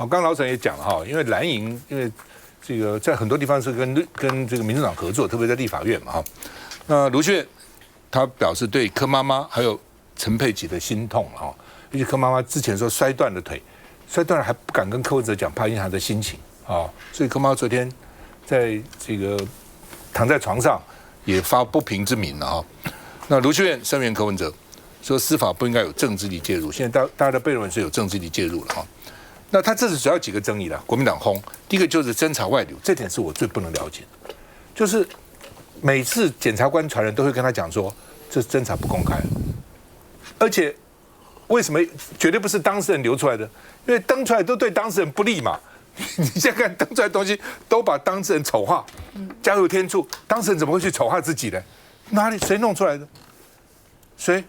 好，刚刚老沈也讲了哈，因为蓝营因为这个在很多地方是跟这个民主党合作，特别在立法院嘛哈。那卢秀燕她表示对柯妈妈还有陈佩琪的心痛哈，尤其柯妈妈之前说摔断了腿，摔断了还不敢跟柯文哲讲，怕影响她的心情啊，所以柯妈妈昨天在这个躺在床上也发不平之鸣了哈。那卢秀燕声援柯文哲，说司法不应该有政治力介入，现在大家的悖论是有政治力介入了哈。那他这是主要几个争议了，国民党轰，第一个就是侦查外流，这点是我最不能了解的，就是每次检察官传人都会跟他讲说，这侦查不公开，而且为什么绝对不是当事人流出来的？因为登出来都对当事人不利嘛。你现在看登出来的东西，都把当事人丑化，加油添醋，当事人怎么会去丑化自己呢？哪里谁弄出来的？谁？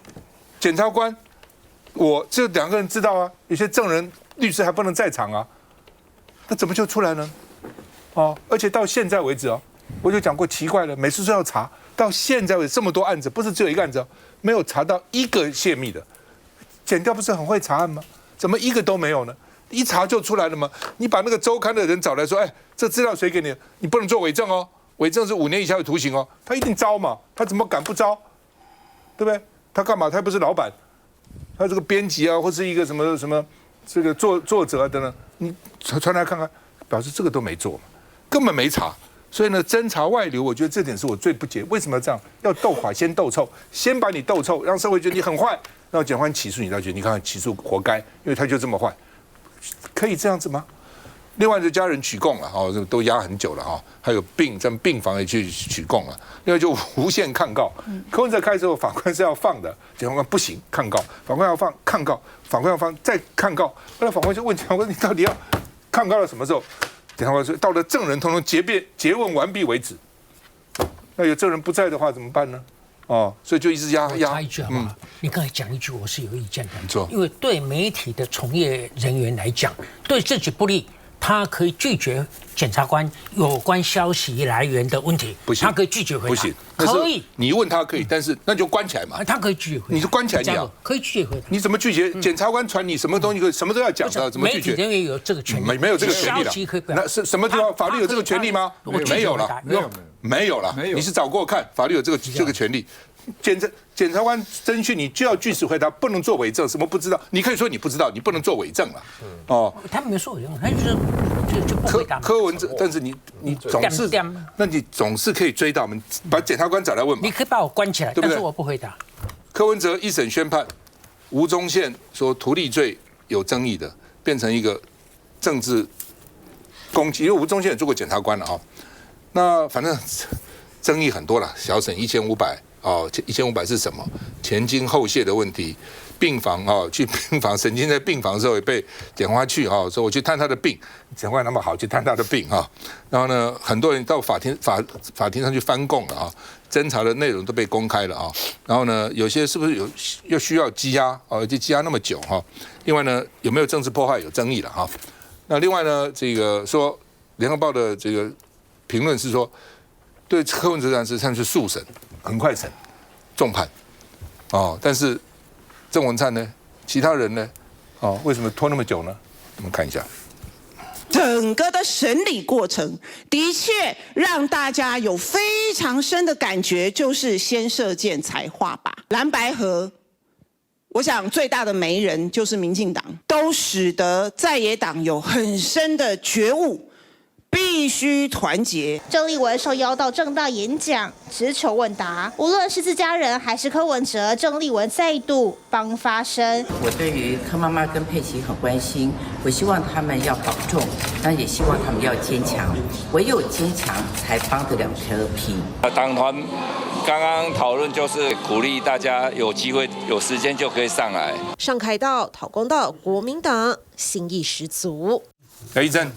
检察官，我这两个人知道啊，有些证人。律师还不能在场啊，那怎么就出来呢？哦，而且到现在为止哦，我就讲过奇怪了，每次都要查，到现在为止这么多案子，不是只有一个案子哦，没有查到一个泄密的。检调不是很会查案吗？怎么一个都没有呢？一查就出来了吗？你把那个周刊的人找来说，哎，这资料谁给你？你不能做伪证哦，伪证是5年以下有徒刑哦。他一定招嘛，他怎么敢不招？对不对？他干嘛？他又不是老板，他这个编辑啊，或是一个什么。这个作者等等，你传来看看，表示这个都没做嘛，根本没查。所以呢，侦查外流，我觉得这点是我最不解，为什么要这样？要斗垮先斗臭，先把你斗臭，让社会觉得你很坏，让检察官起诉你，他觉得你看起诉活该，因为他就这么坏，可以这样子吗？另外，就家人取供了，哦，都压很久了哈，还有在病房也去取供了。另外就无限抗告，柯文哲开之后，法官是要放的，检察官不行，抗告，法官要放，抗告，法官要放，再抗告。后来法官就问检察官：“你到底要抗告到什么时候？”检察官说：“到了证人通通诘问完毕为止。”那有证人不在的话怎么办呢？哦，所以就一直压。插一句好不好？你刚才讲一句，我是有意见的。因为对媒体的从业人员来讲，对自己不利。他可以拒绝检察官有关消息来源的问题，不行，他可以拒绝回答，不行，可以，你问他可以，但是那就关起来嘛。他可以拒绝回答，你就关起来讲，可以拒绝回答。你怎么拒绝？检察官传你什么东西，可以什么都要讲的，怎么拒绝？媒体人员有这个权利，没有这个权利了。那是什么地方？法律有这个权利吗？没有了，没有了。你是找过看，法律有这个权利。检察官侦讯你就要据实回答，不能做伪证。什么不知道？你可以说你不知道，你不能做伪证了。哦，他没有说伪证，他就不回答。柯文哲，但是你总是，那你总是可以追到我们，把检察官找来问嘛。你可以把我关起来，对不对？但是我不回答。柯文哲一审宣判，吴宗宪说图利罪有争议的，变成一个政治攻击。因为吴宗宪也做过检察官了哈，那反正争议很多了。小审1500。哦，1500是什么？前经后泻的问题，病房哦，去病房，神经在病房的时候也被检察官去哦，说我去探他的病，检察官那么好去探他的病哈，然后呢，很多人到法庭上去翻供了啊，侦查的内容都被公开了啊，然后呢，有些是不是又需要羁押哦，就羁押那么久哈？另外呢，有没有政治迫害有争议了哈？那另外呢，这个说联合报的这个评论是说，对柯文哲这案是速审。很快审，重判，哦，但是郑文灿呢？其他人呢？哦，为什么拖那么久呢？我们看一下，整个的审理过程的确让大家有非常深的感觉，就是先射箭才画靶，蓝白合。我想最大的媒人就是民进党，都使得在野党有很深的觉悟。必须团结。郑丽文受邀到政大演讲，直球问答，无论是自家人还是柯文哲，郑丽文再度帮发声。我对于柯妈妈跟佩琪很关心，我希望他们要保重，但也希望他们要坚强，唯有坚强才帮得了柯 P。党团刚刚讨论就是鼓励大家有机会有时间就可以上来。上凯道讨公道，国民党心意十足。一正。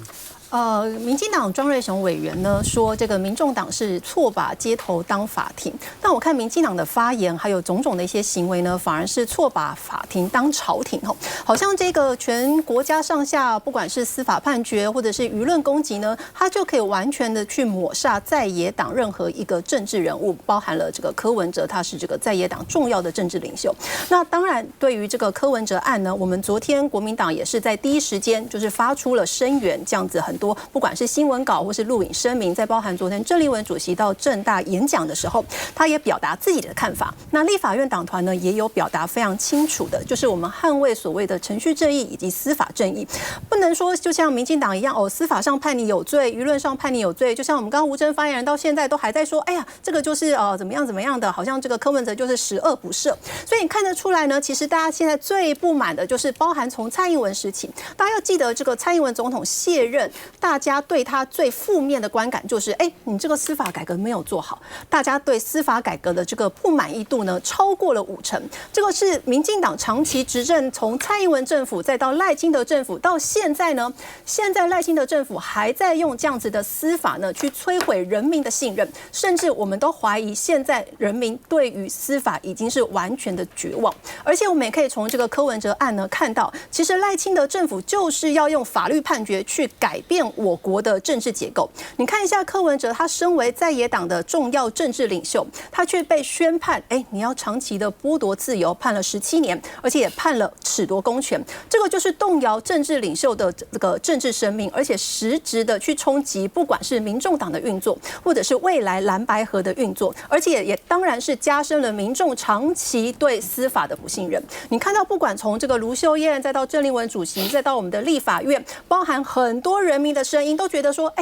民进党庄瑞雄委员呢说，这个民众党是错把街头当法庭，但我看民进党的发言还有种种的一些行为呢，反而是错把法庭当朝廷吼，好像这个全国家上下，不管是司法判决或者是舆论攻击呢，他就可以完全的去抹煞在野党任何一个政治人物，包含了这个柯文哲，他是这个在野党重要的政治领袖。那当然，对于这个柯文哲案呢，我们昨天国民党也是在第一时间就是发出了声援，这样子很多不管是新闻稿或是录影声明，在包含昨天郑丽文主席到政大演讲的时候，他也表达自己的看法。那立法院党团呢，也有表达非常清楚的，就是我们捍卫所谓的程序正义以及司法正义，不能说就像民进党一样哦，司法上判你有罪，舆论上判你有罪，就像我们刚刚吴峥发言人到现在都还在说，哎呀，这个就是怎么样的，好像这个柯文哲就是十恶不赦。所以你看得出来呢，其实大家现在最不满的就是包含从蔡英文时期，大家要记得这个蔡英文总统卸任，大家对他最负面的观感就是，你这个司法改革没有做好，大家对司法改革的这个不满意度呢超过了50%。这个是民进党长期执政，从蔡英文政府再到赖清德政府，到现在呢，现在赖清德政府还在用这样子的司法呢去摧毁人民的信任，甚至我们都怀疑现在人民对于司法已经是完全的绝望。而且我们也可以从这个柯文哲案呢看到，其实赖清德政府就是要用法律判决去改变我国的政治结构。你看一下柯文哲，他身为在野党的重要政治领袖，他却被宣判，你要长期的剥夺自由，判了17年，而且也判了褫夺公权。这个就是动摇政治领袖的这个政治生命，而且实质的去冲击，不管是民众党的运作，或者是未来蓝白合的运作，而且也当然是加深了民众长期对司法的不信任。你看到，不管从这个卢秀燕，再到郑丽文主席，再到我们的立法院，包含很多人民的声音，都觉得说，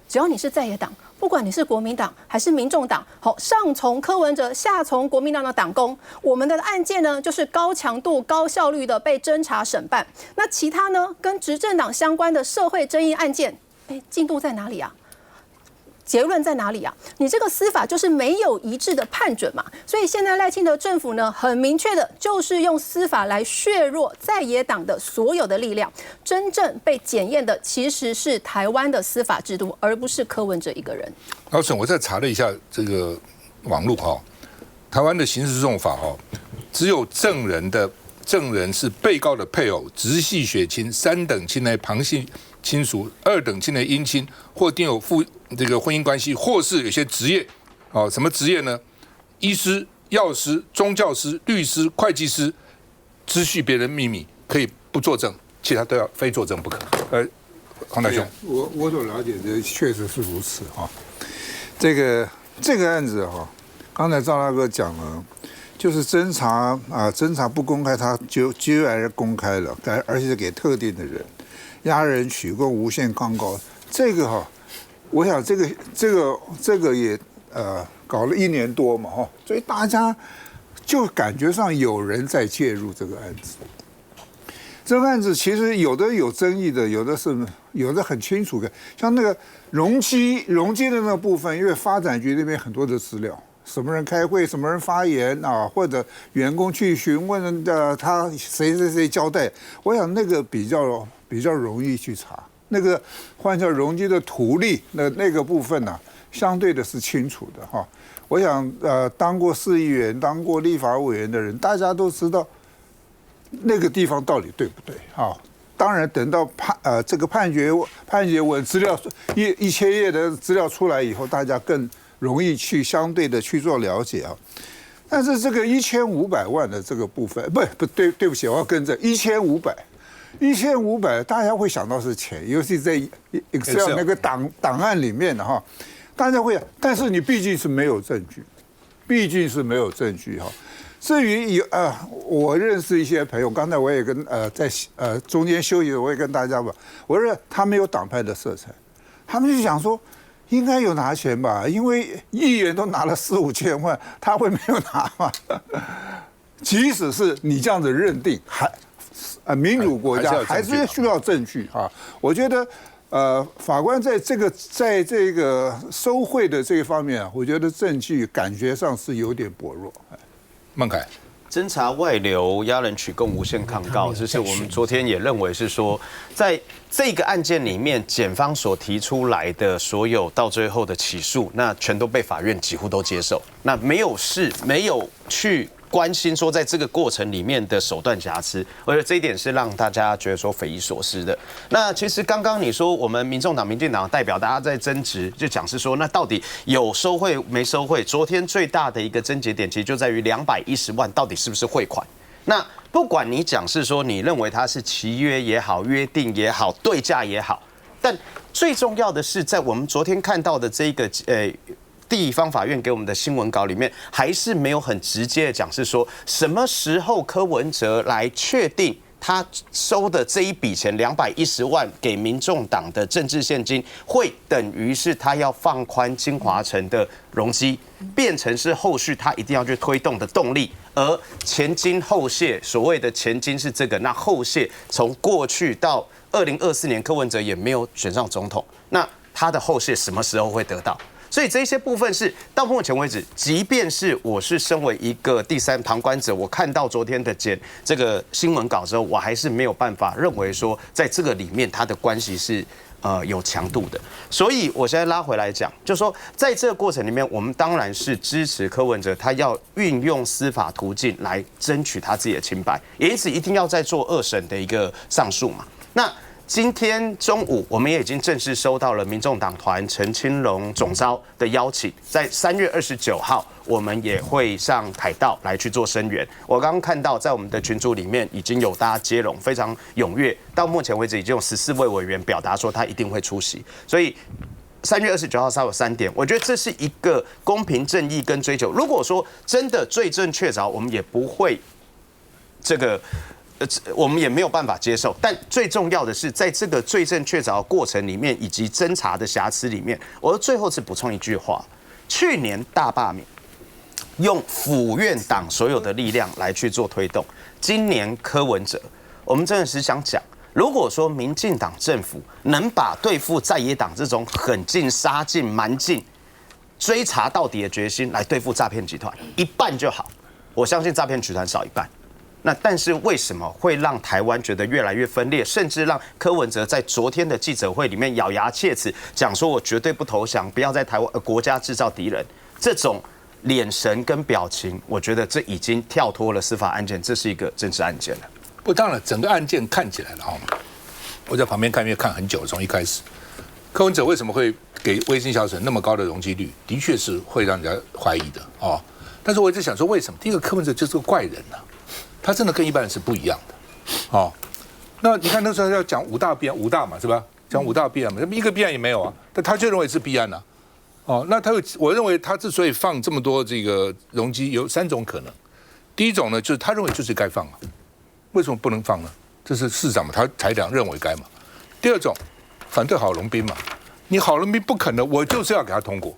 只要你是在野党，不管你是国民党还是民众党，好，上从柯文哲，下从国民党的党工，我们的案件呢就是高强度、高效率的被侦查审办。那其他呢，跟执政党相关的社会争议案件，进度在哪里啊？结论在哪里啊？你这个司法就是没有一致的判准嘛，所以现在赖清德政府呢，很明确的就是用司法来削弱在野党的所有的力量。真正被检验的其实是台湾的司法制度，而不是柯文哲一个人。老沈，我再查了一下这个网络台湾的刑事诉讼法只有证人是被告的配偶、直系血亲、3等亲类旁系亲属、2等亲类姻亲，或订有这个婚姻关系，或是有些职业，什么职业呢？医师、药师、宗教师、律师、会计师，知悉别人秘密可以不作证，其他都要非作证不可。黄大兄，我所了解的确实是如此这个案子刚才赵大哥讲了，就是侦查不公开，他就而公开了，而且是给特定的人，压人取供、无限抗告，这个我想这个也搞了1年多嘛所以大家就感觉上有人在介入这个案子。这个案子其实有的有争议的，有的很清楚的，像那个容积的那个部分，因为发展局那边很多的资料，什么人开会，什么人发言或者员工去询问他谁交代，我想那个比较容易去查。那个换成容积的图例，那个部分相对的是清楚的我想当过市议员、当过立法委员的人，大家都知道那个地方到底对不对当然，等到这个判决文资料1000页的资料出来以后，大家更容易去相对的去做了解但是这个1500万的这个部分，对不起，我要更正，1500，大家会想到是钱，尤其在 Excel 那个档案里面大家会，但是你毕竟是没有证据，至于我认识一些朋友，刚才我也跟在中间休息的，我也跟大家吧，我认为他没有党派的色彩，他们就想说应该有拿钱吧，因为议员都拿了4-5千万，他会没有拿吗？即使是你这样子认定，民主国家还是需要证据我觉得法官在这个收贿的这一方面我觉得证据感觉上是有点薄弱。孟凯，侦查外流、押人取供、无限抗告，这是我们昨天也认为是说，在这个案件里面，检方所提出来的所有到最后的起诉，那全都被法院几乎都接受，那没有去关心说在这个过程里面的手段瑕疵，而且这一点是让大家觉得说匪夷所思的。那其实刚刚你说我们民众党、民进党的代表大家在争执，就讲是说那到底有收贿没收贿？昨天最大的一个症结点其实就在于210万到底是不是汇款？那不管你讲是说你认为它是契约也好、约定也好、对价也好，但最重要的是在我们昨天看到的这个地方法院给我们的新闻稿里面，还是没有很直接的讲是说什么时候柯文哲来确定他收的这一笔钱210万给民众党的政治现金，会等于是他要放宽金华城的容积，变成是后续他一定要去推动的动力。而前金后谢，所谓的前金是这个，那后谢从过去到2024年，柯文哲也没有选上总统，那他的后谢什么时候会得到？所以这些部分是到目前为止，即便是我是身为一个第三旁观者，我看到昨天的这个新闻稿之后，我还是没有办法认为说在这个里面它的关系是有强度的。所以我现在拉回来讲，就是说在这个过程里面，我们当然是支持柯文哲他要运用司法途径来争取他自己的清白，也因此一定要在做2审的一个上诉嘛。那今天中午，我们也已经正式收到了民众党团陈清龙总召的邀请，在3月29号，我们也会上凯道来去做声援。我刚刚看到，在我们的群组里面已经有大家接龙，非常踊跃。到目前为止，已经有14位委员表达说他一定会出席，所以3月29号稍有3点，我觉得这是一个公平正义跟追求。如果说真的罪证确凿，我们也不会我们也没有办法接受，但最重要的是，在这个罪证确凿的过程里面，以及侦查的瑕疵里面，我最后是补充一句话：去年大罢免，用府院党所有的力量来去做推动，今年柯文哲，我们真的是想讲，如果说民进党政府能把对付在野党这种狠劲、杀劲、蛮劲、追查到底的决心来对付诈骗集团，一半就好，我相信诈骗集团少一半。那但是为什么会让台湾觉得越来越分裂，甚至让柯文哲在昨天的记者会里面咬牙切齿，讲说我绝对不投降，不要在台湾国家制造敌人，这种眼神跟表情，我觉得这已经跳脱了司法案件，这是一个政治案件了。不，当然整个案件看起来了哈，我在旁边看，因为看很久，从一开始，柯文哲为什么会给威信小沈那么高的容积率，的确是会让人家怀疑的哦。但是我一直想说，为什么？第一个，柯文哲就是个怪人呐。他真的跟一般人是不一样的，哦，那你看那时候要讲5大弊案，5大嘛是吧？讲5大弊案嘛，一个弊案也没有啊，但他就认为是弊案呐，哦，那我认为他之所以放这么多这个容积，有3种可能。第一种呢，就是他认为就是该放啊，为什么不能放呢？这是市长嘛，他裁量认为该嘛。第二种，反对郝龙斌嘛，你郝龙斌不肯的，我就是要给他通过。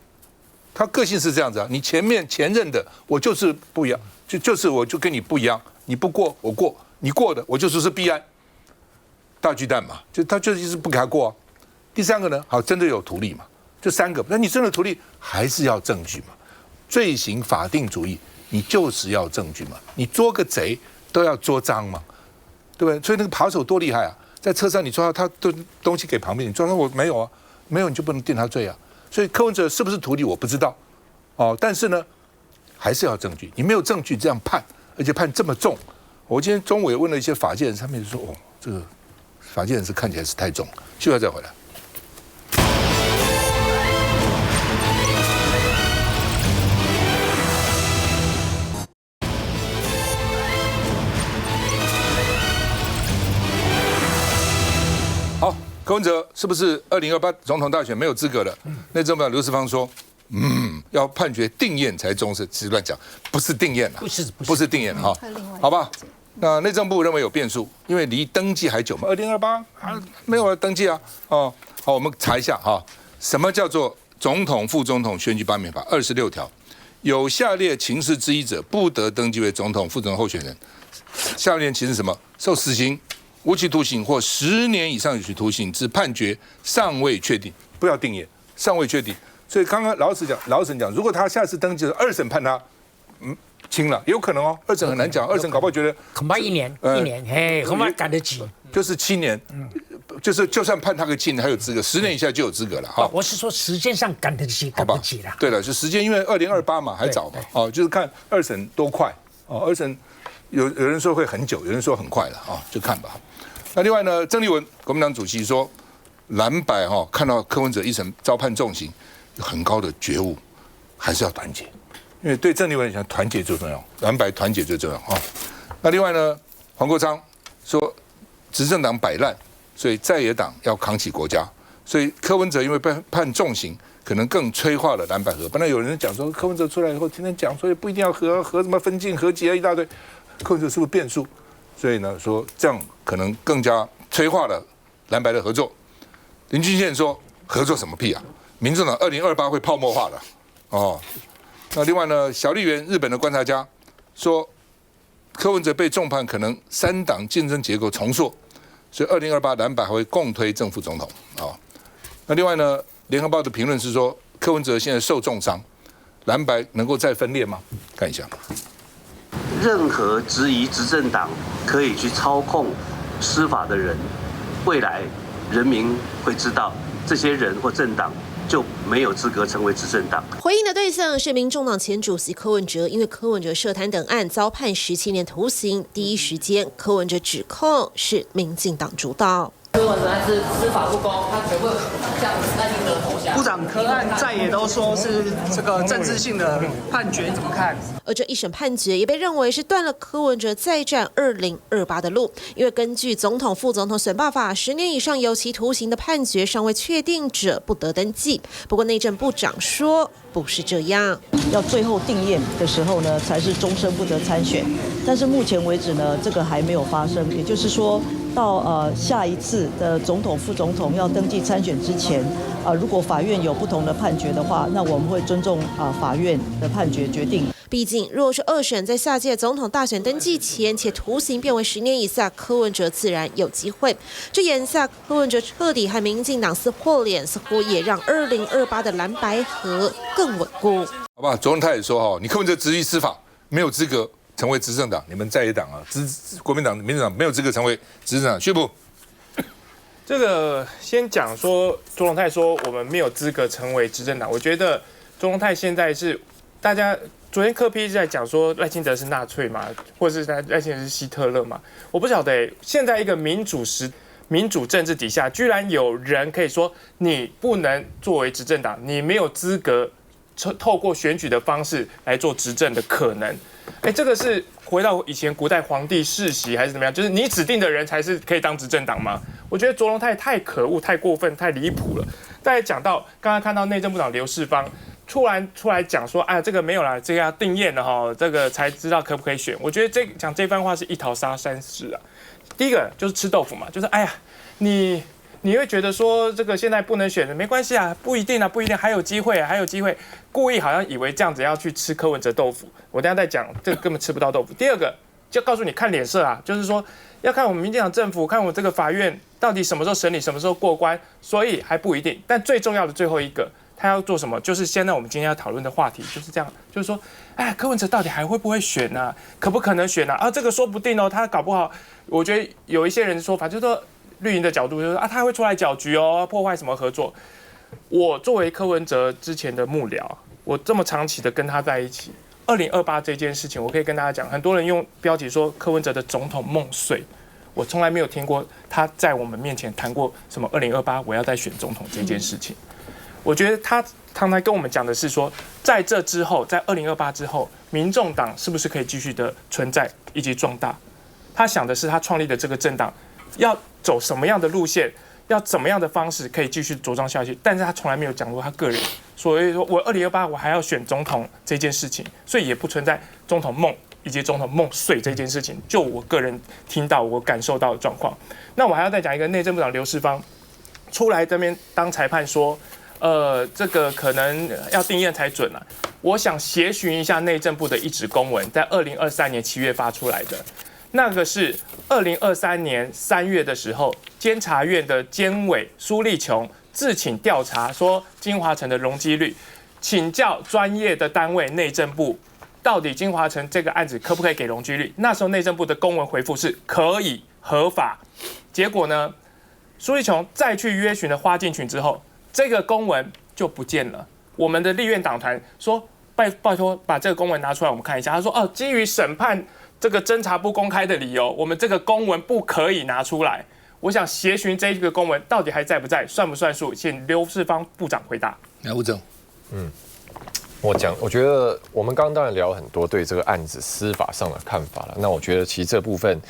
他个性是这样子啊，你前任的我就是不一样，就是我就跟你不一样。你不过我过，你过的我就说是弊案，大巨蛋嘛，就他就一直不给他过啊。第3个呢，好，真的有图利嘛，就3个，那你真的图利还是要证据嘛？罪行法定主义，你就是要证据嘛，你捉个贼都要捉赃嘛，对不对？所以那个扒手多厉害啊，在车上你抓他东西给旁边，你抓他我没有啊，没有你就不能定他罪啊。所以柯文哲是不是图利我不知道，哦，但是呢，还是要证据，你没有证据这样判。而且判这么重，我今天中午也问了一些法界人，他们就说：“哦，这个法界人是看起来是太重了。”就要再回来。好，柯文哲是不是2028总统大选没有资格了？内政部长刘世芳说。要判决定验才终审，其实乱讲，不是定验啊，不是定验哈，好吧？那内政部认为有变数，因为离登记还久嘛，2028还没有登记啊，哦，好，我们查一下哈，什么叫做总统、副总统选举罢免法？26条，有下列情事之一者，不得登记为总统、副总统候选人。下列情事什么？受死刑、无期徒刑或10年以上有期徒刑之判决尚未确定，不要定验，尚未确定。所以刚刚老沈讲，如果他下次登记2审判他，轻了，有可能哦。2审很难讲，2审搞不好觉得恐怕一年，嘿，恐怕赶得及。就是7年，就算判他个轻，还有资格，10年以下就有资格了哈。我是说时间上赶得及，赶不及了。对了，就时间，因为2028嘛，还早嘛，哦，就是看2审多快哦。2审有人说会很久，有人说很快了啊，就看吧。那另外呢，郑丽文国民党主席说，蓝白哈看到柯文哲一审遭判重刑，有很高的觉悟，还是要团结，因为对郑丽文来讲，团结最重要，蓝白团结最重要哈。那另外呢，黄国昌说，执政党摆烂，所以在野党要扛起国家，所以柯文哲因为被判重刑，可能更催化了蓝白合。本来有人讲说，柯文哲出来以后，天天讲说不一定要和什么分进和解一大堆，柯文哲是不是变数？所以呢，说这样可能更加催化了蓝白的合作。林俊宪说，合作什么屁啊？民众党2028会泡沫化的哦。那另外呢，小笠原日本的观察家说，柯文哲被重判，可能3党竞争结构重塑，所以2028蓝白还会共推正副总统啊。那另外呢，联合报的评论是说，柯文哲现在受重伤，蓝白能够再分裂吗？看一下。任何质疑执政党可以去操控司法的人，未来人民会知道，这些人或政党就没有资格成为执政党。回应的对象是民众党前主席柯文哲，因为柯文哲涉贪等案遭判17年徒刑，第一时间柯文哲指控是民进党主导。柯文哲案是司法不公，他绝不向赖清德投降。部长柯案在野都说是这个政治性的判决，你怎么看？而这一审判决也被认为是断了柯文哲再战2028的路，因为根据总统、副总统选罢法，10年以上有期徒刑的判决尚未确定者不得登记。不过内政部长说不是这样，要最后定验的时候呢，才是终身不得参选。但是目前为止呢，这个还没有发生，也就是说，到下一次的总统、副总统要登记参选之前，如果法院有不同的判决的话，那我们会尊重法院的判决决定。毕竟，若是2审在下届总统大选登记前，且徒刑变为10年以下，柯文哲自然有机会。这眼下柯文哲彻底和民进党撕破脸，似乎也让2028的蓝白合更稳固。好吧，昨天他也说哈，你柯文哲质疑司法，没有资格成为执政党，你们在野党啊，国民党、民主党没有资格成为执政党。薛部，这个先讲说，卓荣泰说我们没有资格成为执政党，我觉得卓荣泰现在是大家。昨天柯 P 在讲说赖清德是纳粹嘛，或者是赖清德是希特勒嘛？我不晓得现在一个民主政治底下，居然有人可以说你不能作为执政党，你没有资格透过选举的方式来做执政的可能。这个是回到以前古代皇帝世袭还是怎么样？就是你指定的人才是可以当执政党吗？我觉得卓荣泰太可恶、太过分、太离谱了。大家讲到刚刚看到内政部长刘世芳。突然出来讲说，哎，这个没有啦，这个要定验的哈，这个才知道可不可以选。我觉得讲这番话是一淘沙三式啊。第一个就是吃豆腐嘛，就是哎呀，你会觉得说这个现在不能选的，没关系啊，不一定啊，不一定，还有机会啊，还有机会。故意好像以为这样子要去吃柯文哲豆腐，我等一下再讲，这个根本吃不到豆腐。第二个就告诉你看脸色啊，就是说要看我们民进党政府，看我这个法院到底什么时候审理，什么时候过关，所以还不一定。但最重要的最后一个。他要做什么？就是现在我们今天要讨论的话题就是这样，就是说，哎，柯文哲到底还会不会选呢、啊？可不可能选呢、啊？这个说不定哦，他搞不好。我觉得有一些人的说法，就是说绿营的角度就是说啊，他会出来搅局哦，破坏什么合作。我作为柯文哲之前的幕僚，我这么长期的跟他在一起，2028这件事情，我可以跟大家讲，很多人用标题说柯文哲的总统梦碎，我从来没有听过他在我们面前谈过什么2028我要再选总统这件事情。我觉得他常常跟我们讲的是说，在这之后，在2028之后，民众党是不是可以继续的存在以及壮大？他想的是他创立的这个政党要走什么样的路线，要怎么样的方式可以继续茁壮下去。但是他从来没有讲过他个人，所以说我2028我还要选总统这件事情，所以也不存在总统梦以及总统梦碎这件事情。就我个人听到我感受到的状况，那我还要再讲一个内政部长刘世芳出来这边当裁判说。这个可能要定验才准啊。我想协寻一下内政部的一纸公文，在2023年7月发出来的，那个是2023年3月的时候，监察院的监委苏立琼自请调查，说金华城的容积率，请教专业的单位内政部到底金华城这个案子可不可以给容积率？那时候内政部的公文回复是可以合法。结果呢，苏立琼再去约询了花敬群之后，这个公文就不见了。我们的立院党团说拜托把这个公文拿出来我们看一下。他说基于审判这个侦查不公开的理由，我们这个公文不可以拿出来。我想协询这个公文到底还在不在，算不算数？请刘世芳部长回答。来，吴总，我觉得我们刚刚当然聊很多对这个案子司法上的看法了。那我觉得其实这部分，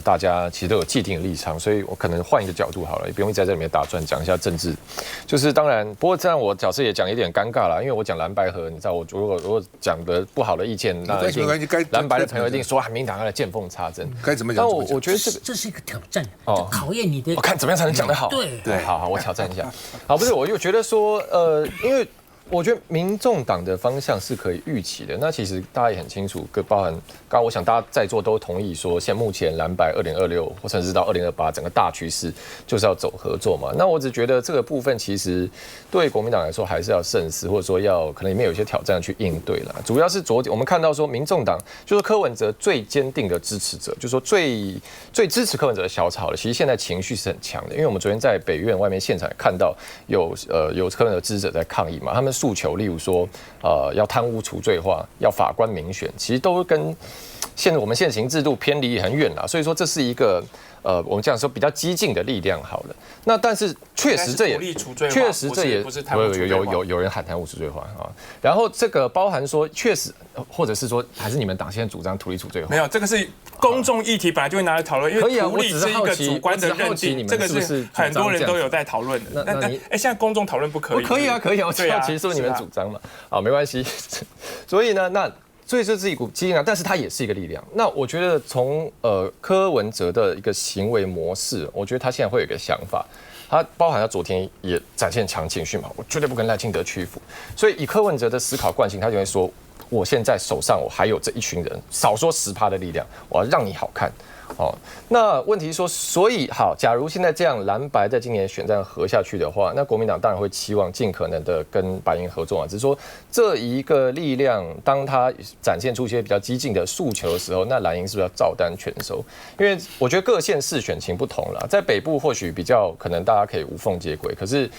大家其实都有既定的立场，所以我可能换一个角度好了，也不用在这里面打转，讲一下政治。就是当然，不过这样我角色也讲有点尴尬了，因为我讲蓝白合，你知道我如果讲的不好的意见，那蓝白的朋友一定说民党要来见缝插针，该怎么讲？但我觉得这是一个挑战，考验你的。我看怎么样才能讲得好。对，好，我挑战一下。好，不是，我就觉得说，因为。我觉得民众党的方向是可以预期的。那其实大家也很清楚，包含刚刚我想大家在座都同意说，现目前蓝白2026或甚至到2028整个大趋势就是要走合作嘛。那我只觉得这个部分其实对国民党来说还是要慎思，或者说要可能里面有一些挑战去应对了。主要是昨天我们看到说，民众党就是柯文哲最坚定的支持者，就是说最支持柯文哲的小草了。其实现在情绪是很强的，因为我们昨天在北院外面现场也看到有柯文哲支持者在抗议嘛，他们诉求，例如说，要贪污除罪化，要法官民选，其实都跟我们现行制度偏离很远啦。所以说，这是一个我们这样说比较激进的力量好了。那但是确实这也不是贪污除罪化，有人喊贪污除罪化啊。然后这个包含说，确实或者是说，还是你们党现在主张土地除罪化？没有，这个是公众议题，本来就会拿来讨论，因为土地是一个主观的认定，这个是很多人都有在讨论的。那现在公众讨论不可以？可以啊，可以啊，我知道其实是不是你们主张嘛？好，没关系。所以呢，所以这是一股激进啊，但是它也是一个力量。那我觉得从柯文哲的一个行为模式，我觉得他现在会有一个想法，他包含他昨天也展现强情绪嘛，我绝对不跟赖清德屈服。所以以柯文哲的思考惯性，他就会说，我现在手上我还有这一群人，少说10%的力量，我要让你好看。那问题是说，所以好，假如现在这样蓝白在今年选战合下去的话，那国民党当然会期望尽可能的跟白营合作嘛。只是说这一个力量，当他展现出一些比较激进的诉求的时候，那蓝营是不是要照单全收？因为我觉得各县市选情不同啦，在北部或许比较可能大家可以无缝接轨，可是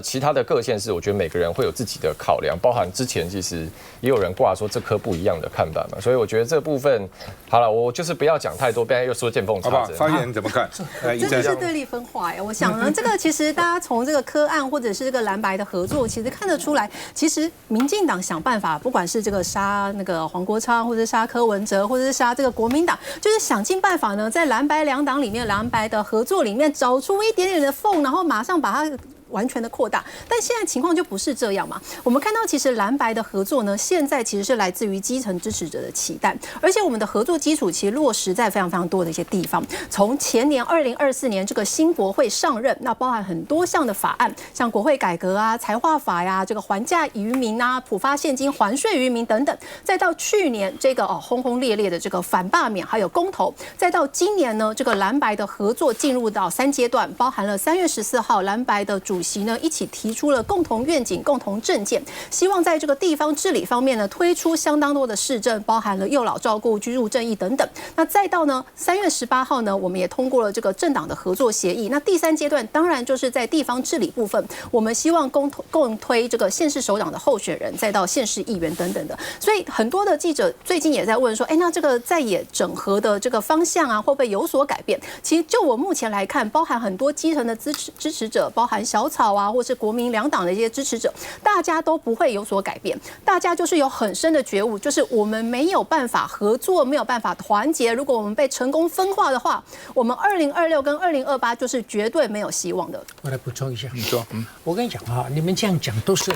其他的各县市，我觉得每个人会有自己的考量，包含之前其实也有人挂说这颗不一样的看板嘛，所以我觉得这部分好了，我就是不要讲太多，不然又说见缝插针。好不好？发言你怎么看？真的是对立分化哎！我想呢，这个其实大家从这个柯案或者是这个蓝白的合作，其实看得出来，其实民进党想办法，不管是这个杀那个黄国昌，或者杀柯文哲，或者是杀这个国民党，就是想尽办法呢，在蓝白两党里面，蓝白的合作里面找出一点点的缝，然后马上把它完全的扩大，但现在情况就不是这样嘛。我们看到其实蓝白的合作呢，现在其实是来自于基层支持者的期待，而且我们的合作基础其实落实在非常非常多的一些地方。从前年2024年这个新国会上任，那包含很多项的法案，像国会改革啊、财划法呀、这个还价于民啊、普发现金还税于民等等，再到去年这个轰轰烈烈的这个反罢免还有公投，再到今年呢，这个蓝白的合作进入到3阶段，包含了3月14号蓝白的主席呢一起提出了共同愿景、共同政见，希望在这个地方治理方面呢推出相当多的市政，包含了幼老照顾、居住正义等等。那再到呢3月18号呢，我们也通过了这个政党的合作协议。那第3阶段当然就是在地方治理部分，我们希望共推这个县市首长的候选人，再到县市议员等等的。所以很多的记者最近也在问说，那这个在野整合的这个方向啊，会不会有所改变？其实就我目前来看，包含很多基层的支持者，包含小草啊，或是国民两党的一些支持者，大家都不会有所改变。大家就是有很深的觉悟，就是我们没有办法合作，没有办法团结。如果我们被成功分化的话，我们2026跟2028就是绝对没有希望的。我来补充一下，你说，我跟你讲啊，你们这样讲都是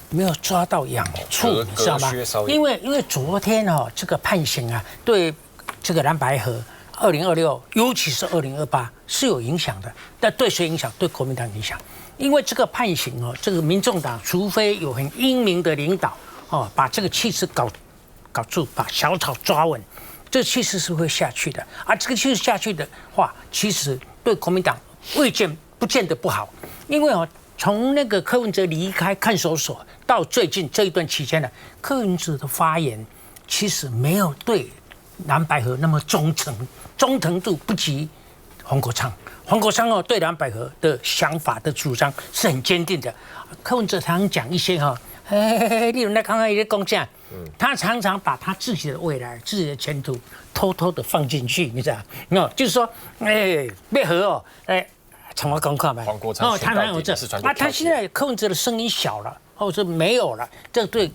没有抓到痒处，你知道吗？因为昨天这个判刑啊，对这个蓝白合2026，尤其是2028是有影响的。但对谁影响？对国民党影响。因为这个判刑这个民众党除非有很英明的领导把这个气势搞住，把小草抓稳，这个气势是会下去的。而这个气势下去的话，其实对国民党不见得不好，因为从那个柯文哲离开看守所到最近这一段期间呢，柯文哲的发言其实没有对蓝白合那么忠诚，忠诚度不及黄国昌。黄国昌对蓝白合的想法的主张是很坚定的。柯文哲常常讲一些例如那刚刚一些公讲，他常常把他自己的未来、自己的前途偷偷的放进去，你知道？就是说，配合从我公看吧。黄国昌他哪有这？他现在柯文哲的声音小了，或者没有了，这对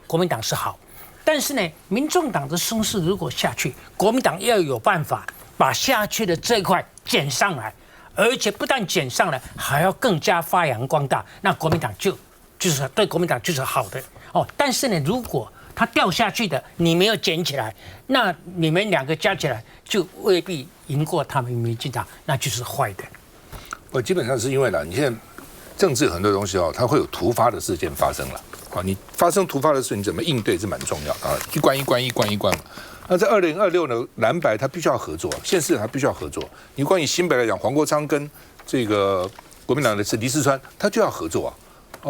国民党是好。但是呢，民众党的声势如果下去，国民党要有办法把下去的这一块捡上来，而且不但捡上来，还要更加发扬光大。那国民党就是对国民党就是好的但是呢，如果它掉下去的你没有捡起来，那你们两个加起来就未必赢过他们民进党，那就是坏的。我基本上是因为你现在政治很多东西它会有突发的事件发生了你发生突发的事，你怎么应对是蛮重要的一关嘛。那在2026呢，蓝白它必须要合作，县市它必须要合作。你关于新北来讲，黄国昌跟这个国民党的是黎世川，他就要合作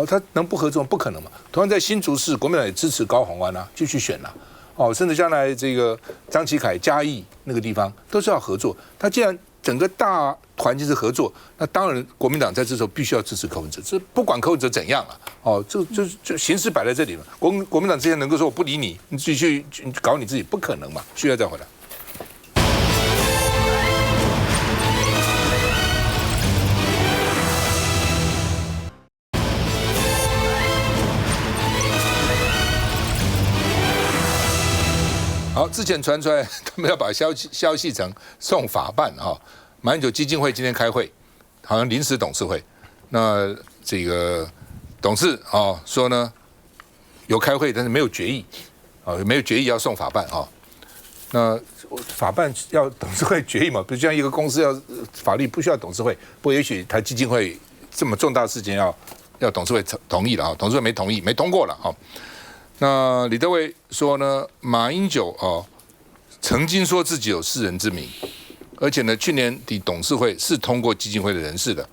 他能不合作不可能嘛。同样在新竹市，国民党也支持高虹安继续选甚至将来这个张启凯嘉义那个地方都是要合作。他既然整个大环境是合作，那当然国民党在这时候必须要支持柯文哲，这不管柯文哲怎样就形势摆在这里了。国民党之前能够说我不理你，你自己去搞你自己，不可能嘛。需要再回来。好，之前传出来他们要把萧锡成送法办马英九基金会今天开会，好像临时董事会，那这个董事说呢有开会，但是没有决议没有决议要送法办那法办要董事会决议嘛？比如像一个公司要法律不需要董事会，不过也许台基金会这么重大的事情要董事会同意了董事会没同意，没通过了那李德维说呢，马英九曾经说自己有世人之名，而且呢，去年底董事会是通过基金会的人事的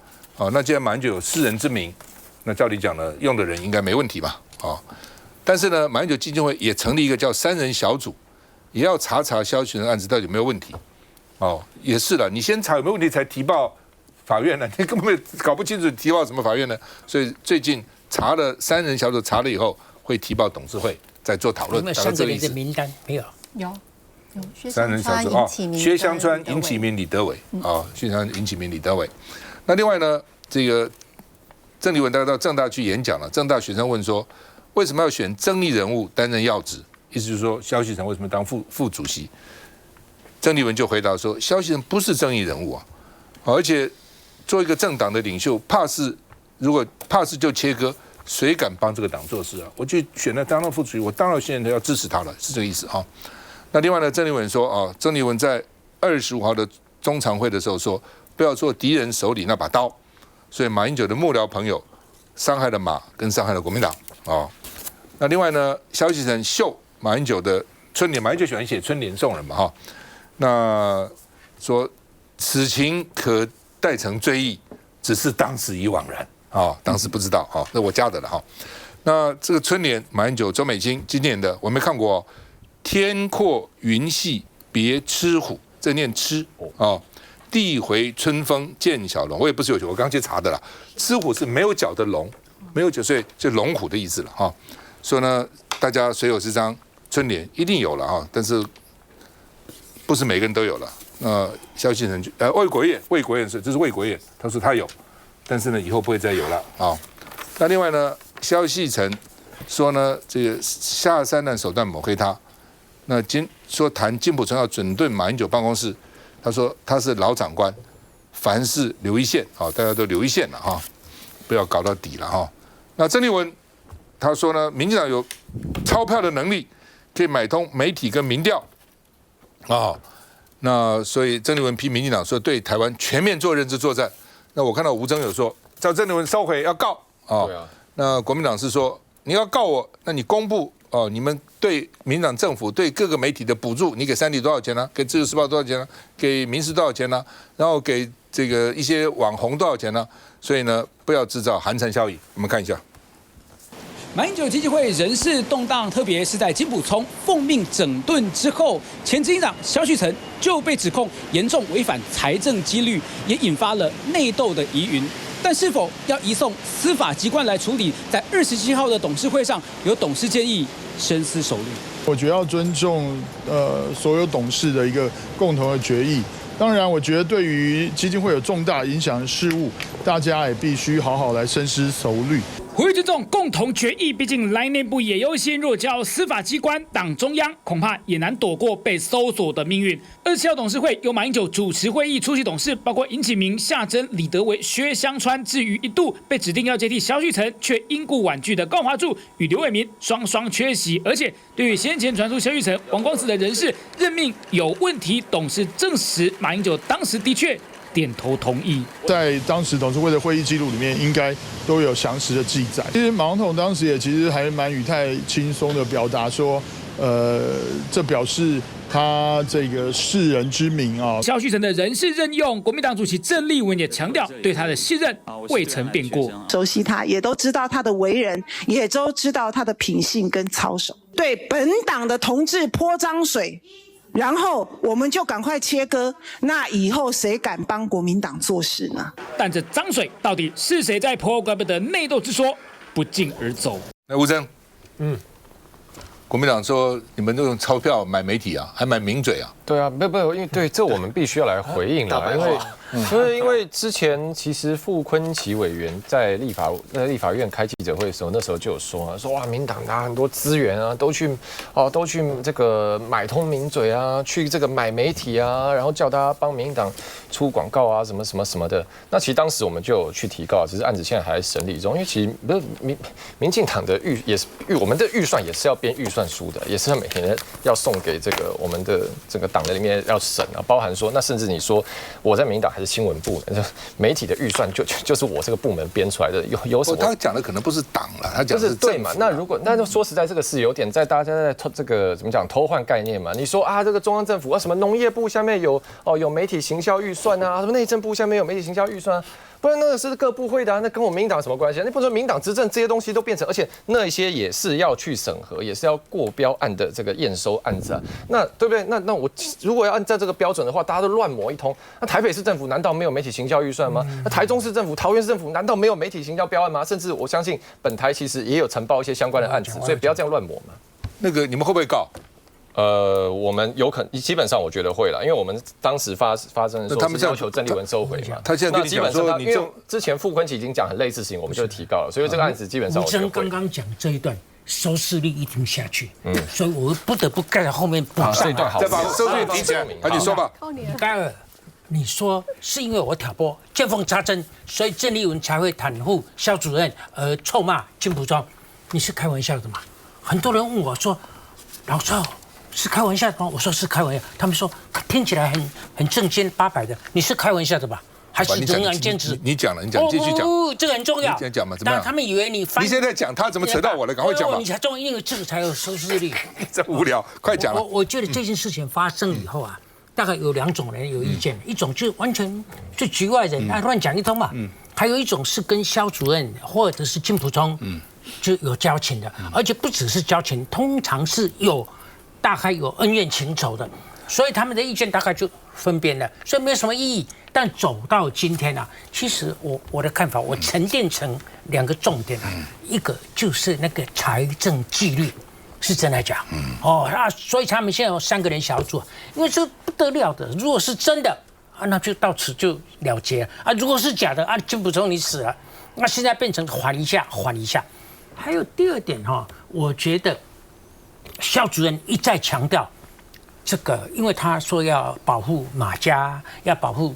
那既然马英九有世人之名，那照理讲呢，用的人应该没问题嘛但是呢，马英九基金会也成立一个叫3人小组，也要查萧锡成案子到底有没有问题也是了，你先查有没有问题才提报法院呢，你根本搞不清楚提报什么法院呢，所以最近查了3人小组查了以后。会提报董事会再做讨论。有没有3个人的名单？没有。有3人小组薛湘川、尹启明、李德伟薛湘川、尹启明、李德伟。那另外呢，这个郑丽文大概到政大去演讲了，政大学生问说，为什么要选争议人物担任要职？意思就是说，萧锡成为什么当副主席？郑丽文就回答说，萧锡成不是争议人物而且做一个政党的领袖，如果怕事就切割。谁敢帮这个党做事我就选了当副主席，我当然现在要支持他了，是这个意思那另外呢，郑丽文说郑丽文在25号的中常会的时候说，不要做敌人手里那把刀，所以马英九的幕僚朋友伤害了马，跟伤害了国民党那另外呢，萧锡成秀马英九的春联，马英九喜欢写春联送人嘛那说此情可待成追忆，只是当时已惘然。当时不知道那我加的了那这个春联，马英九、周美青今年的我没看过天阔云细别吃虎，这念吃地回春风见小龙，我也不是有学，我刚去查的啦。吃虎是没有脚的龙，没有脚，所以就龙虎的意思了所以呢，大家谁有这张春联一定有了但是不是每个人都有了。萧锡成魏国燕是，这是魏国燕，他说他有。但是呢，以后不会再有了那另外呢，萧锡成说呢，这个下三滥手段抹黑他。那说谈金溥聪要整顿马英九办公室，他说他是老长官，凡事留一线大家都留一线了不要搞到底了那郑丽文他说呢，民进党有钞票的能力，可以买通媒体跟民调那所以郑丽文批民进党说对台湾全面做认知作战。那我看到吴峥有说叫郑丽文收回要告那国民党是说你要告我，那你公布你们对民进党政府对各个媒体的补助，你给3立多少钱呢？给自由时报多少钱呢？给民视多少钱呢？然后给这个一些网红多少钱呢？所以呢，不要制造寒蝉效应。我们看一下。马英九基金会人事动荡，特别是在金溥聪奉命整顿之后，前执行长萧旭岑就被指控严重违反财政纪律，也引发了内斗的疑云。但是否要移送司法机关来处理，在27号的董事会上，有董事建议深思熟虑。我觉得要尊重所有董事的一个共同的决议。当然，我觉得对于基金会有重大影响的事务，大家也必须好好来深思熟虑。呼吁这种共同决议，毕竟来内部也忧心，若交司法机关、党中央，恐怕也难躲过被搜索的命运。27号董事会由马英九主持会议，出席董事包括尹启明、夏珍、李德维、薛湘川。至于一度被指定要接替萧旭岑，却因故婉拒的高华柱与刘伟民双双缺席。而且对于先前传出萧旭岑、王光慈的人事任命有问题，董事证实马英九当时的确点头同意，在当时董事会的会议记录里面，应该都有详实的记载。其实马总统当时也其实还蛮语态轻松的表达说，这表示他这个世人之名啊。萧旭岑的人事任用，国民党主席郑丽文也强调对他的信任未曾变过，熟悉他，也都知道他的为人，也都知道他的品性跟操守，对本党的同志泼脏水。然后我们就赶快切割，那以后谁敢帮国民党做事呢？但这脏水到底是谁在泼怪不得内斗之说不胫而走。那吴峥，国民党说你们都用钞票买媒体啊，还买名嘴啊？对啊，不，因为对这我们必须要来回应了，因为之前其实傅昆萁委员在立法院开记者会的时候，那时候就有说哇，民党拿很多资源啊，都去这个买通名嘴啊，去这个买媒体啊，然后叫大家帮民党出广告啊，什么的。那其实当时我们就有去提告，只是案子现在还在审理中，因为其实不是民进党的我们的预算也是要编预算书的，也是要每年要送给这个我们的这个党的里面要审啊，包含说那甚至你说我在民进党还是新闻部，媒体的预算就是我这个部门编出来的，有什么？他讲的可能不是党了，他讲的是对嘛？那就说实在，这个是有点在大家在这个怎么讲偷换概念嘛？你说啊，这个中央政府什么农业部下面有媒体行销预算啊，什么内政部下面有媒体行销预算啊。不然那个是各部会的啊，那跟我们民党有什么关系啊？那不说民党执政这些东西都变成，而且那些也是要去审核，也是要过标案的这个验收案子啊。那对不对？那我如果要按照这个标准的话，大家都乱抹一通。那台北市政府难道没有媒体行销预算吗？那台中市政府、桃园市政府难道没有媒体行销标案吗？甚至我相信本台其实也有承包一些相关的案子，所以不要这样乱抹嘛。那个你们会不会告？我们有可能，基本上我觉得会了，因为我们当时发生的时候是要求郑丽文收回嘛。他现在跟你讲说，因为之前傅昆萁已经讲很类似事情，我们就提告了，所以这个案子基本上我觉得会。吴峥刚刚讲这一段收视率一定下去，所以我不得不盖在后面补上。这一段好，再把收视率提起来，你说吧。盖尔，你说是因为我挑拨、见缝插针，所以郑丽文才会袒护萧主任而臭骂金溥聪，你是开玩笑的吗？很多人问我说，老赵。是开玩笑的吗？我说是开玩笑，他们说听起来很正经八百的，你是开玩笑的吧？还是仍然坚持？你讲了，继续讲。这个很重要。你讲嘛，怎么样？他们以为你现在讲，他怎么扯到我了？赶快讲吧。你才重要，因为这个才有收视率。真无聊，快讲了。我觉得这件事情发生以后啊，大概有2种人有意见，一种就是完全就局外人乱讲一通嘛，还有一种是跟萧主任或者是金溥聪就有交情的，而且不只是交情，通常是大概有恩怨情仇的，所以他们的意见大概就分辨了，所以没有什么意义。但走到今天啊，其实我的看法，我沉淀成2个重点啊，一个就是那个财政纪律是真的假？所以他们现在有3个人小组，因为这不得了的，如果是真的啊，那就到此就了结啊；如果是假的啊，金溥聪你死了，那现在变成缓一下。还有第2点哈，我觉得。萧主任一再强调，这个因为他说要保护马家，要保护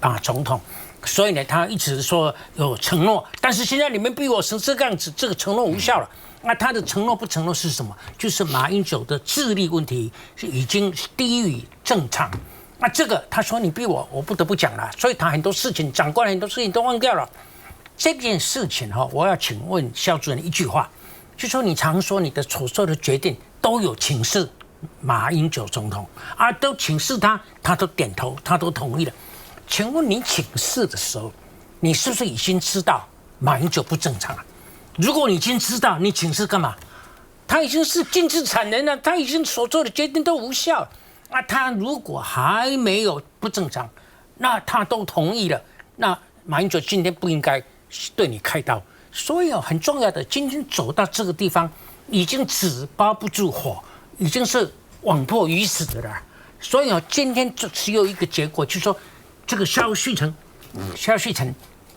马总统，所以呢，他一直说有承诺。但是现在你们逼我成这个样子，这个承诺无效了。那他的承诺不承诺是什么？就是马英九的智力问题是已经低于正常。那这个他说你逼我，我不得不讲了。所以他很多事情，长官很多事情都忘掉了。这件事情哈，我要请问萧主任一句话。就说你常说你的所做的决定都有请示马英九总统啊，都请示他，他都点头，他都同意了。请问你请示的时候，你是不是已经知道马英九不正常了？如果你已经知道，你请示干嘛？他已经是禁制产人了，他已经所做的决定都无效。啊，他如果还没有不正常，那他都同意了，那马英九今天不应该对你开刀。所以很重要的，今天走到这个地方，已经纸包不住火，已经是网破鱼死的了。所以今天就只有一个结果，就是说这个萧旭成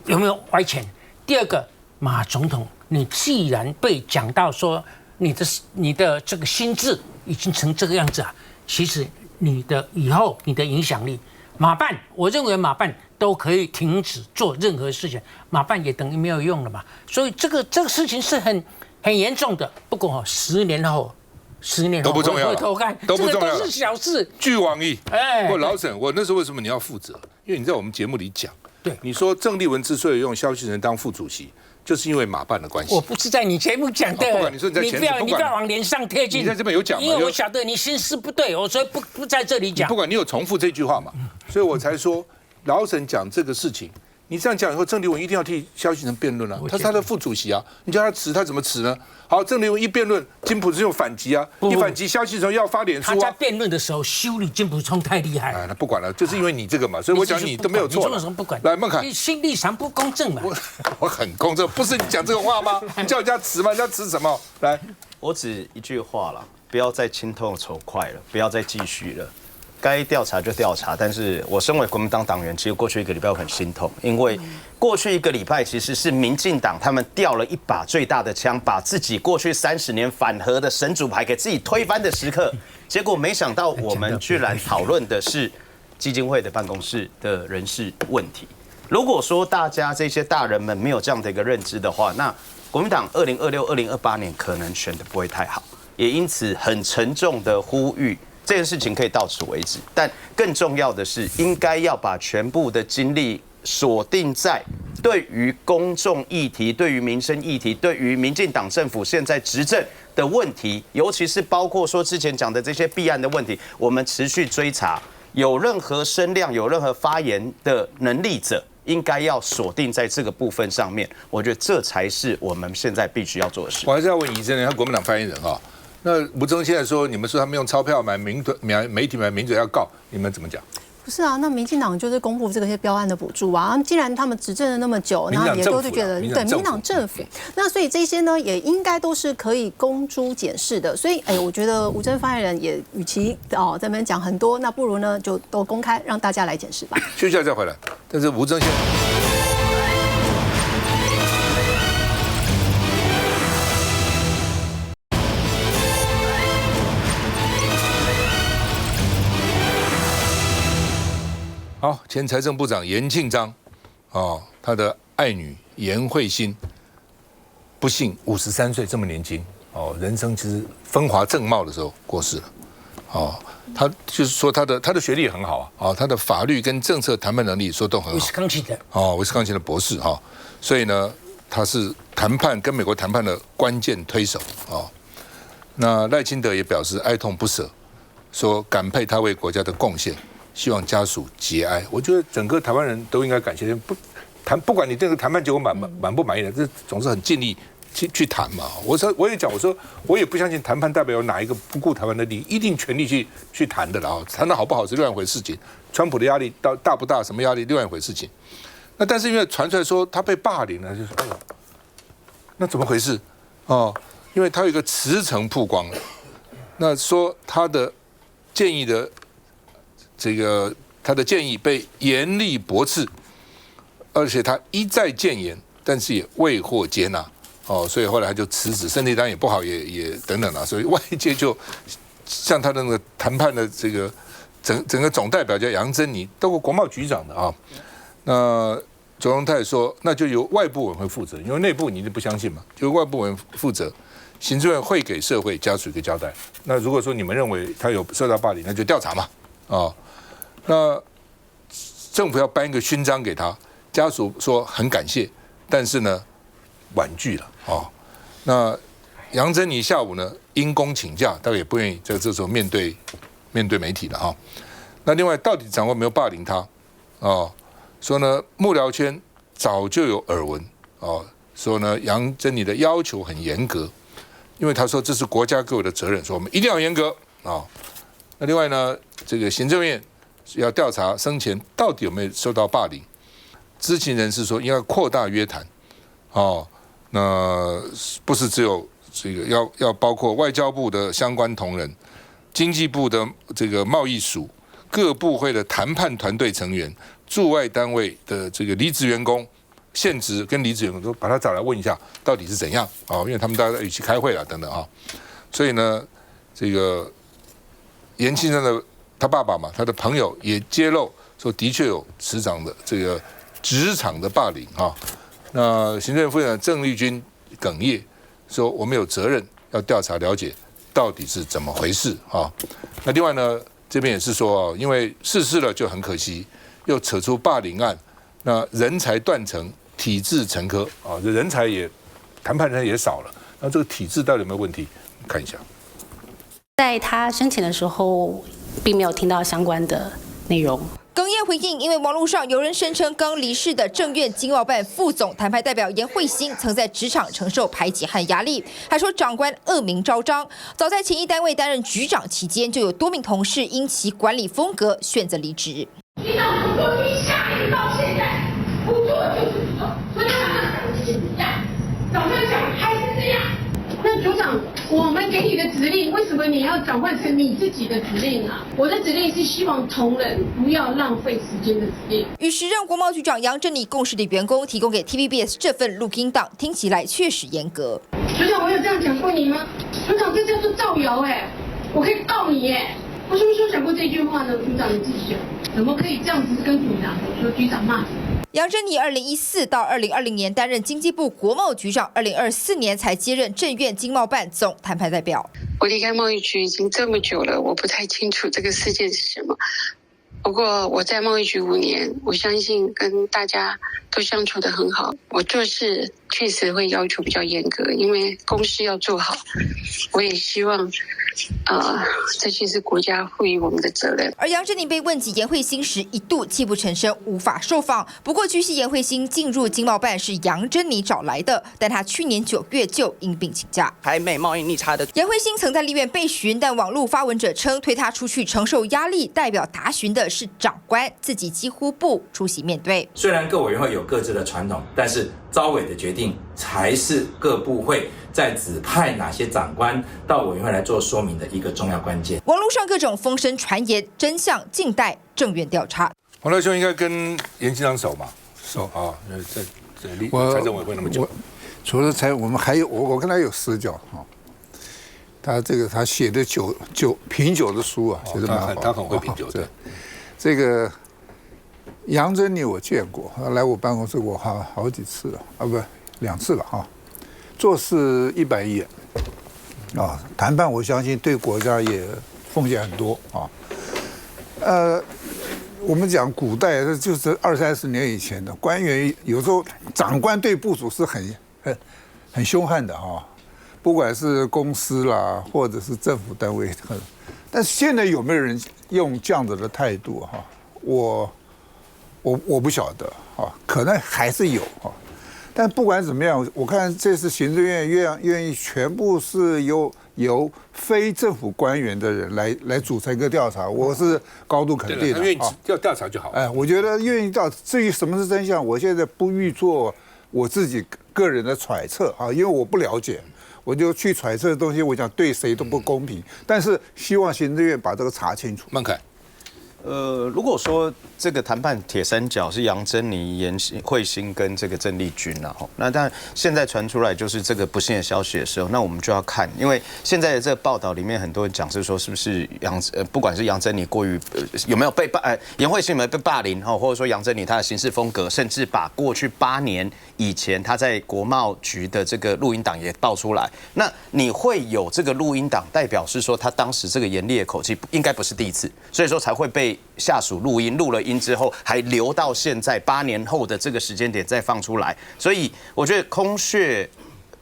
有没有歪钱？第二个，马总统，你既然被讲到说你的这个心智已经成这个样子啊，其实以后你的影响力，马办，我认为马办都可以停止做任何事情，马办也等于没有用了嘛。所以这个事情是很严重的。不过10年后都不重要了，回头看都不重要了，都是小事。俱往矣。不，老沈，我那时候为什么你要负责？因为你在我们节目里讲，对，你说郑丽文之所以用萧旭成当副主席，就是因为马办的关系。我不是在你节目讲的，不管你说你在前面，你不要往脸上贴金。你在这边有讲吗？因为我晓得你心思不对，我所以不在这里讲。不管你有重复这句话嘛，所以我才说老沈讲这个事情。你这样讲以后，郑丽文一定要替萧旭成辩论啊，他是他的副主席啊，你叫他辞，他怎么辞呢？好，郑丽文一辩论，金溥聪又反击啊，一反击，萧旭成要发脸书啊。他在辩论的时候修理金溥聪太厉害。哎，那不管了，就是因为你这个嘛，所以我讲你都没有错。你为什么不管？来，孟凯，你心立场不公正嘛？我很公正，不是你讲这个话吗？你叫人家辞吗？人家辞什么？来，我只一句话了，不要再亲痛仇快了，不要再继续了。该调查就调查，但是我身为国民党党员，其实过去1个礼拜我很心痛，因为过去1个礼拜其实是民进党他们掉了一把最大的枪，把自己过去30年反核的神主牌给自己推翻的时刻。结果没想到我们居然讨论的是基金会的办公室的人事问题。如果说大家这些大人们没有这样的一个认知的话，那国民党2026、2028年可能选的不会太好，也因此很沉重的呼吁。这件事情可以到此为止，但更重要的是，应该要把全部的精力锁定在对于公众议题、对于民生议题、对于民进党政府现在执政的问题，尤其是包括说之前讲的这些弊案的问题，我们持续追查，有任何声量、有任何发言的能力者，应该要锁定在这个部分上面。我觉得这才是我们现在必须要做的事。我还是要问宜珍，他国民党发言人啊。那吴峥现在说，你们说他们用钞票买媒体买名嘴要告，你们怎么讲？不是啊，那民进党就是公布这些标案的补助啊。既然他们执政了那么久，那也都是觉得对民进党政府，那所以这些呢也应该都是可以公诸检视的。所以我觉得吴峥发言人也与其在那边讲很多，那不如呢就都公开让大家来检视吧。休息一下再回来。但是吴峥现在。好，前财政部长严庆章，他的爱女严慧欣，不幸53岁这么年轻，人生其实风华正茂的时候过世了，他就是说他的学历也很好啊，他的法律跟政策谈判能力说都很好，威斯康星的，威斯康星的博士哈，所以呢，他是跟美国谈判的关键推手那赖清德也表示哀痛不舍，说感佩他为国家的贡献。希望家属节哀。我觉得整个台湾人都应该感谢不管你这个谈判结果满不满意的，这总是很尽力去谈嘛。我也讲，我说我也不相信谈判代表有哪一个不顾台湾的利益，一定全力去谈的了谈得好不好是另外一回事情。川普的压力大不大，什么压力另外一回事情。那但是因为传出来说他被霸凌了，就是那怎么回事因为他有一个辞呈曝光了，那说他的建议的。他的建议被严厉驳斥，而且他一再谏言，但是也未获接纳，所以后来他就辞职，身体当然也不好，也等等了，所以外界就像他的那个谈判的这个整个总代表叫杨珍妮，当过国贸局长的那卓荣泰说，那就由外部委员会负责，因为内部你就不相信嘛，就由外部委员会负责，行政院会给社会家属一个交代。那如果说你们认为他有受到霸凌，那就调查嘛，那政府要颁一个勋章给他，家属说很感谢，但是呢婉拒了那杨珍妮下午呢因公请假，大概也不愿意在这时候面对媒体了那另外到底长官没有霸凌他说呢幕僚圈早就有耳闻说呢，杨珍妮的要求很严格，因为他说这是国家给我的责任，说我们一定要严格啊。那另外呢，这个行政院要调查生前到底有没有受到霸凌，知情人士说应该扩大约谈，哦，那不是只有这个要包括外交部的相关同仁、经济部的这个贸易署、各部会的谈判团队成员、驻外单位的这个离职员工、现职跟离职员工都把他找来问一下到底是怎样啊？因为他们大家一起开会了等等啊，所以呢，这个严庆生的他爸爸嘛，他的朋友也揭露说，的确有职场的这个职场的霸凌啊。那行政院副院长郑丽君哽咽说，我们有责任要调查了解到底是怎么回事啊。那另外呢，这边也是说，因为逝世了就很可惜，又扯出霸凌案，那人才断层、体制沉疴啊，这人才也谈判人也少了，那这个体制到底有没有问题？看一下。在他生前的时候，并没有听到相关的内容。哽咽回应，因为网络上有人声称刚离世的政院经贸办副总谈判代表颜慧欣曾在职场承受排挤和压力，还说长官恶名昭彰。早在前一单位担任局长期间，就有多名同事因其管理风格选择离职。局长不做，你下一到现在不做就是不做，昨天晚上还是一样，早上讲还是这样。那组长，我们给你的指令，为什么你要转换成你自己的指令啊？我的指令是希望同仁不要浪费时间的指令。与时任国贸局长杨珍妮共事的员工提供给 TVBS 这份录音档，听起来确实严格。组长，我有这样讲过你吗？组长，这叫做造谣我可以告你我什么时候讲过这句话呢？组长你自己想，怎么可以这样子跟局长说局长骂？杨珍妮2014到2020年担任经济部国贸局长，2024年才接任政院经贸办总谈判代表。我离开贸易局已经这么久了，我不太清楚这个事件是什么。不过我在贸易局5年，我相信跟大家都相处得很好。我做事确实会要求比较严格，因为公事要做好。我也希望这些是国家赋予我们的责任。而杨珍妮被问及颜慧欣时，一度泣不成声，无法受访。不过据悉，颜慧欣进入经贸办是杨珍妮找来的，但她去年9月就因病请假。台美贸易逆差的颜慧欣曾在立院被询，但网络发文者称推她出去承受压力，代表答询的是长官，自己几乎不出席面对。虽然各委员会有各自的传统，但是召委的决定才是各部会在指派哪些长官到委员会来做说明的一个重要关键。网络上各种风声传言，真相静待政院调查。黄大兄应该跟严局长熟嘛？熟啊，在财政委会那么久。除了我们还有我跟他有私交啊。他写的品酒的书啊，写的蛮好。他很会品酒，对。这个杨珍妮我见过，来我办公室过好几次了啊，不2次了哈。做事100亿啊，谈判我相信对国家也奉献很多啊。我们讲古代就是20-30年以前的官员，有时候长官对部属是很凶悍的哈，不管是公司啦，或者是政府单位，但是现在有没有人用这样子的态度哈？我不晓得啊，可能还是有啊。但不管怎么样，我看这次行政院愿意全部是由非政府官员的人来组成一个调查，我是高度肯定的。他愿意调查就好。我觉得愿意调。至于什么是真相，我现在不预做我自己个人的揣测啊，因为我不了解，我就去揣测的东西，我讲对谁都不公平。但是希望行政院把这个查清楚。孟凯。如果说这个谈判铁三角是杨珍妮、颜慧欣跟这个郑丽君啊，那但现在传出来就是这个不幸的消息的时候，那我们就要看，因为现在的这个报道里面很多人讲是说，是不是不管是杨珍妮过于有没有被颜慧欣有没有被霸凌哈，或者说杨珍妮她的行事风格，甚至把过去8年以前她在国贸局的这个录音档也爆出来，那你会有这个录音档，代表是说她当时这个严厉的口气应该不是第一次，所以说才会被下属录了音之后，还留到现在8年后的这个时间点再放出来，所以我觉得空穴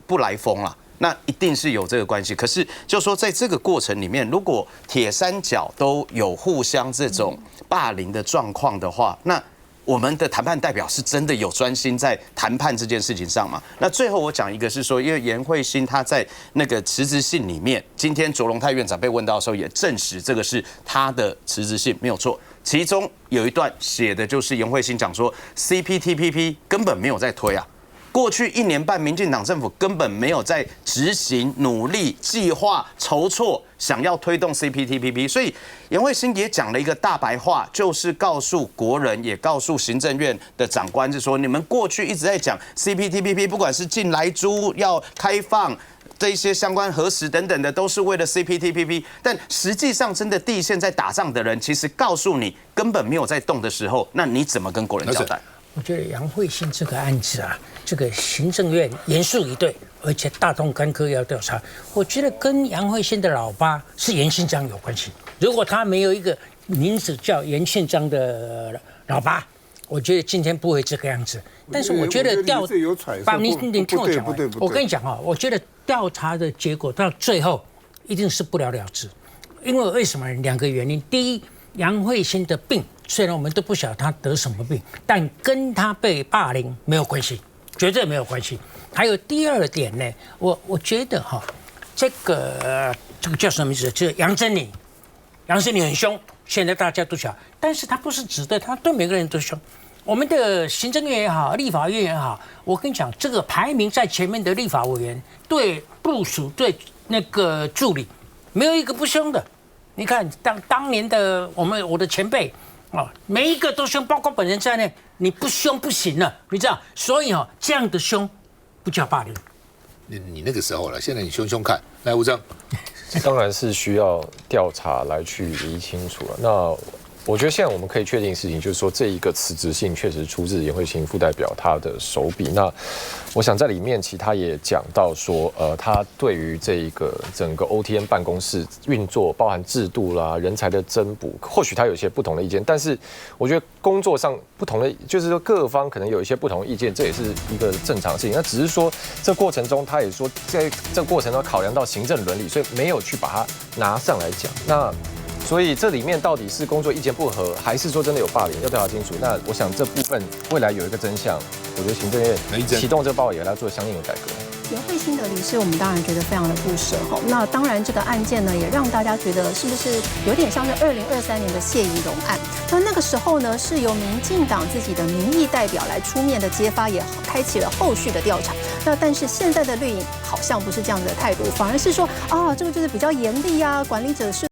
不来风啦，那一定是有这个关系。可是就说在这个过程里面，如果铁三角都有互相这种霸凌的状况的话，那我们的谈判代表是真的有专心在谈判这件事情上吗？那最后我讲一个是说，因为颜慧欣他在那个辞职信里面，今天卓荣泰院长被问到的时候也证实这个是他的辞职信没有错。其中有一段写的就是颜慧欣讲说 ，CPTPP 根本没有在推啊。过去1年半，民进党政府根本没有在执行、努力、计划、筹措，想要推动 CPTPP。所以颜慧欣也讲了一个大白话，就是告诉国人，也告诉行政院的长官，是说你们过去一直在讲 CPTPP， 不管是进来租要开放。这一些相关核实等等的，都是为了 CPTPP， 但实际上真的第一线在打仗的人，其实告诉你根本没有在动的时候，那你怎么跟国人交代？我觉得杨慧欣这个案子啊，这个行政院严肃以对，而且大动干戈要调查，我觉得跟杨慧欣的老爸是严庆章有关系。如果他没有一个名字叫严庆章的老爸，我觉得今天不会这个样子。但是我觉得你听我讲完，我跟你讲啊，我觉得调查的结果到最后一定是不了了之，因为什么？2个原因。第一，杨慧欣的病，虽然我们都不晓得她得什么病，但跟她被霸凌没有关系，绝对没有关系。还有第二点呢，我觉得哈，这个叫什么名字？就是杨珍妮很凶，现在大家都晓得，但是她不是指的，她对每个人都凶。我们的行政院也好，立法院也好，我跟你讲，这个排名在前面的立法委员对部属对那个助理，没有一个不凶的。你看当年的我的前辈啊，每一个都凶，包括本人在内，你不凶不行了，你知道？所以这样的凶不叫霸凌。你那个时候了，现在你凶凶看，来吴正，当然是需要调查来去理清楚了。那我觉得现在我们可以确定的事情，就是说这一个辞职信确实出自颜慧欣副代表他的手笔。那我想在里面，其实他也讲到说，他对于这一个整个 OTN 办公室运作，包含制度啦、人才的增补，或许他有一些不同的意见。但是我觉得工作上不同的，就是说各方可能有一些不同的意见，这也是一个正常的事情。那只是说这过程中，他也说在这个过程中考量到行政伦理，所以没有去把它拿上来讲。那所以这里面到底是工作意见不合，还是说真的有霸凌，要调查清楚。那我想这部分未来有一个真相，我觉得行政院启动这个报也来做相应的改革。颜慧欣的离世，我们当然觉得非常的不舍哈。那当然，这个案件呢，也让大家觉得是不是有点像是2023年的谢宜容案？那个时候呢，是由民进党自己的民意代表来出面的揭发，也开启了后续的调查。那但是现在的绿营好像不是这样的态度，反而是说啊，这个就是比较严厉啊，管理者是